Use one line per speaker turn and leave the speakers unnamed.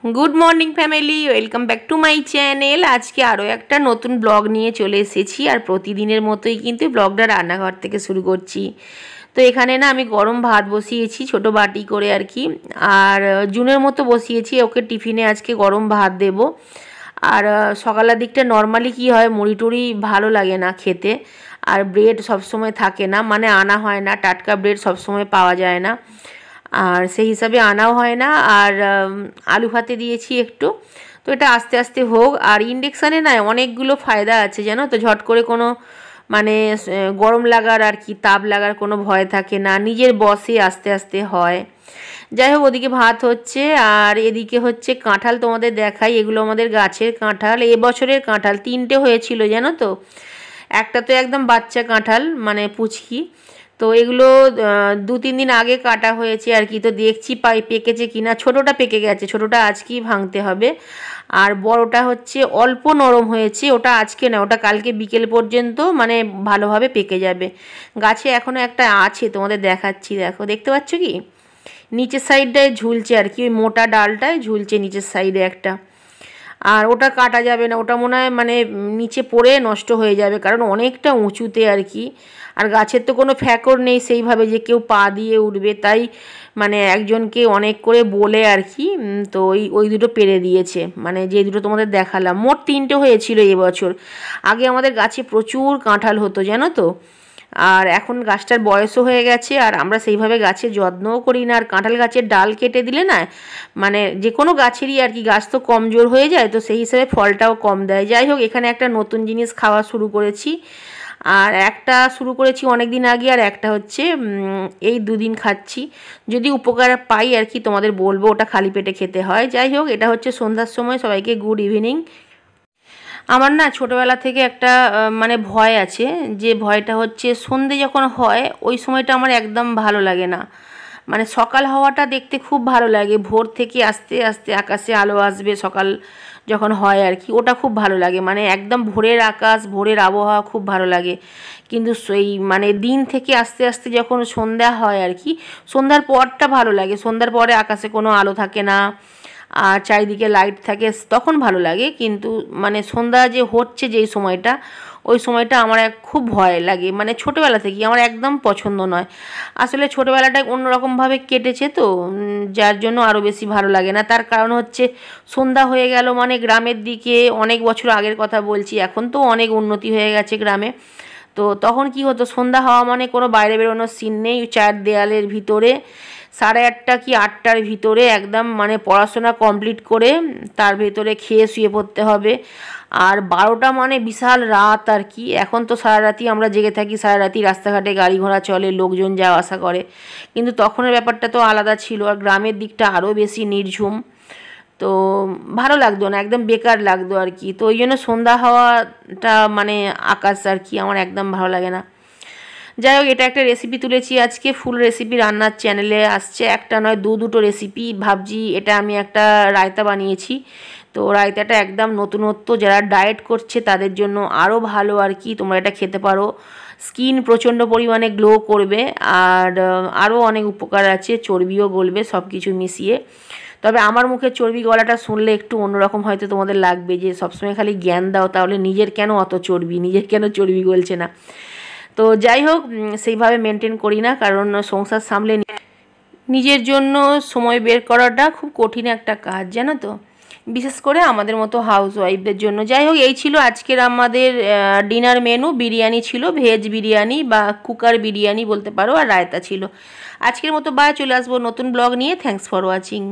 Good morning family welcome back to my channel. आज के आरो एक नतून ब्लग नहीं चले एसेছি আর প্রতিদিনের মতোই কিন্তু ব্লগটা রান্নাঘর থেকে শুরু করছি। তো এখানে না আমি গরম ভাত বসিয়েছি ছোট বাটি করে আর কি, আর জুনের মতো বসিয়েছি। ওকে টিফিনে আজকে গরম ভাত দেব। আর সকালের দিকটা নর্মালি কি হয়, মুড়ি টুড়ি ভালো লাগে না খেতে, আর ব্রেড সবসময় থাকে না, মানে আনা হয় না, টাটকা ব্রেড সবসময় পাওয়া যায় না, আর সেই হিসাবে আনাও হয় না। আর আলু ভাতে দিয়েছি একটু। তো এটা আস্তে আস্তে হোক। আর ইন্ডাকশানে না অনেকগুলো ফায়দা আছে জানো তো, ঝট করে কোনো মানে গরম লাগার আর কি তাপ লাগার কোনো ভয় থাকে না, নিজের বসে আস্তে আস্তে হয়। যাই হোক, ওদিকে ভাত হচ্ছে আর এদিকে হচ্ছে কাঁঠাল। তোমাদের দেখাই, এগুলো আমাদের গাছের কাঁঠাল, এবছরের কাঁঠাল 3টে হয়েছিল জানো তো। একটা তো একদম বাচ্চা কাঁঠাল মানে পুচকি, তো এগুলো 2-3 দিন আগে কাটা হয়েছে আর কি। তো দেখছি পেকেছে কিনা। ছোটোটা পেকে গেছে, ছোটোটা আজকেই ভাঙতে হবে। আর বড়টা হচ্ছে অল্প নরম হয়েছে, ওটা আজকে না, ওটা কালকে বিকেল পর্যন্ত মানে ভালোভাবে পেকে যাবে। গাছে এখনও একটা আছে, তোমাদের দেখাচ্ছি, দেখো, দেখতে পাচ্ছ কি নিচের সাইডটায় ঝুলছে আর কি, ওই মোটা ডালটায় ঝুলছে নিচের সাইডে একটা। আর ওটা কাটা যাবে না, ওটা মনে হয় মানে নিচে পড়ে নষ্ট হয়ে যাবে, কারণ অনেকটা উঁচুতে আর কি। আর গাছের তো কোনো ফ্যাকর নেই সেইভাবে যে কেউ পা দিয়ে উঠবে, তাই মানে একজনকে অনেক করে বলে আর কি, তো ওই দুটো পেরে দিয়েছে, মানে যে দুটো তোমাদের দেখালাম। মোট 3টে হয়েছিল এবছর। আগে আমাদের গাছে প্রচুর কাঁঠাল হতো জানো তো। আর এখন গাছটার বয়সও হয়ে গেছে, আর আমরা সেইভাবে গাছের যত্নও করি না। আর কাঁঠাল গাছের ডাল কেটে দিলে না, মানে যে কোনো গাছেরই আর কি, গাছ তো কমজোর হয়ে যায়, তো সেই হিসাবে ফলটাও কম দেয়। যাই হোক, এখানে একটা নতুন জিনিস খাওয়া শুরু করেছি। আর একটা শুরু করেছি অনেক দিন আগে, আর একটা হচ্ছে এই 2 দিন খাচ্ছি। যদি উপকার পাই আর কি তোমাদের বলবো, ওটা খালি পেটে খেতে হয়। যাই হোক, এটা হচ্ছে সন্ধ্যার সময়। সবাইকে গুড ইভিনিং। আমার না ছোটোবেলা থেকে একটা মানে ভয় আছে, যে ভয়টা হচ্ছে সন্ধে যখন হয় ওই সময়টা আমার একদম ভালো লাগে না। মানে সকাল হওয়াটা দেখতে খুব ভালো লাগে, ভোর থেকে আস্তে আস্তে আকাশে আলো আসবে সকাল যখন হয় আর কি, ওটা খুব ভালো লাগে। মানে একদম ভোরের আকাশ, ভোরের আবহাওয়া খুব ভালো লাগে। কিন্তু সেই মানে দিন থেকে আস্তে আস্তে যখন সন্ধ্যা হয় আর কি, সন্ধ্যার পরটা ভালো লাগে। সন্ধ্যার পরে আকাশে কোনো আলো থাকে না, আর চারিদিকে লাইট থাকে, তখন ভালো লাগে। কিন্তু মানে সন্ধ্যা যে হচ্ছে যেই সময়টা, ওই সময়টা আমার খুব ভয় লাগে। মানে ছোটোবেলা থেকেই আমার একদম পছন্দ নয়। আসলে ছোটোবেলাটা অন্যরকমভাবে কেটেছে তো, যার জন্য আরও বেশি ভালো লাগে না। তার কারণ হচ্ছে সন্ধ্যা হয়ে গেল মানে গ্রামের দিকে, অনেক বছর আগের কথা বলছি, এখন তো অনেক উন্নতি হয়ে গেছে গ্রামে। তো তখন কি হতো, সন্ধ্যা হওয়া মানে কোনো বাইরে বেরোনোর সিন নেই, 4 দেয়ালের ভিতরে 8:30 কি 8টার ভিতরে একদম মানে পড়াশোনা কমপ্লিট করে তার ভেতরে খেয়ে শুয়ে পড়তে হবে। আর 12টা মানে বিশাল রাত আর কি। এখন তো সারা রাতি আমরা জেগে থাকি, সারা রাতি রাস্তাঘাটে গাড়ি ঘোড়া চলে, লোকজন যাওয়া আসা করে, কিন্তু তখনের ব্যাপারটা তো আলাদা ছিল। আর গ্রামের দিকটা আরও বেশি নির্ঝুম, তো ভালো লাগতো না, একদম বেকার লাগতো আর কি। তো ওই জন্য সন্ধ্যা হওয়াটা মানে আকাশ আর কি আমার একদম ভালো লাগে না। যাই হোক, এটা একটা রেসিপি তুলেছি আজকে, ফুল রেসিপি রান্নার চ্যানেলে আসছে, একটা নয় দুটো রেসিপি। ভাবছি এটা আমি একটা রায়তা বানিয়েছি, তো রায়তাটা একদম নতুনত্ব, যারা ডায়েট করছে তাদের জন্য আরও ভালো আর কি। তোমরা এটা খেতে পারো, স্কিন প্রচণ্ড পরিমাণে গ্লো করবে, আর আরও অনেক উপকার আছে, চর্বিও গলবে সব কিছু মিশিয়ে। তবে আমার মুখে চর্বি গলাটা শুনলে একটু অন্যরকম হয়তো তোমাদের লাগবে, যে সবসময় খালি জ্ঞান দাও, তাহলে নিজের কেন অত চর্বি, নিজের কেন চর্বি গলছে না। তো যাই হোক, সেইভাবে মেনটেন করি না, কারণ সংসার সামলে নিজের জন্য সময় বের করাটা খুব কঠিন একটা কাজ জানো তো, বিশেষ করে আমাদের মতো হাউস ওয়াইফদের জন্য। যাই হোক, এই ছিল আজকের আমাদের ডিনার মেনু। বিরিয়ানি ছিল, ভেজ বিরিয়ানি বা কুকার বিরিয়ানি বলতে পারো, আর রায়তা ছিল। আজকের মতো বাই, চলে আসবো নতুন ব্লগ নিয়ে। Thanks for watching.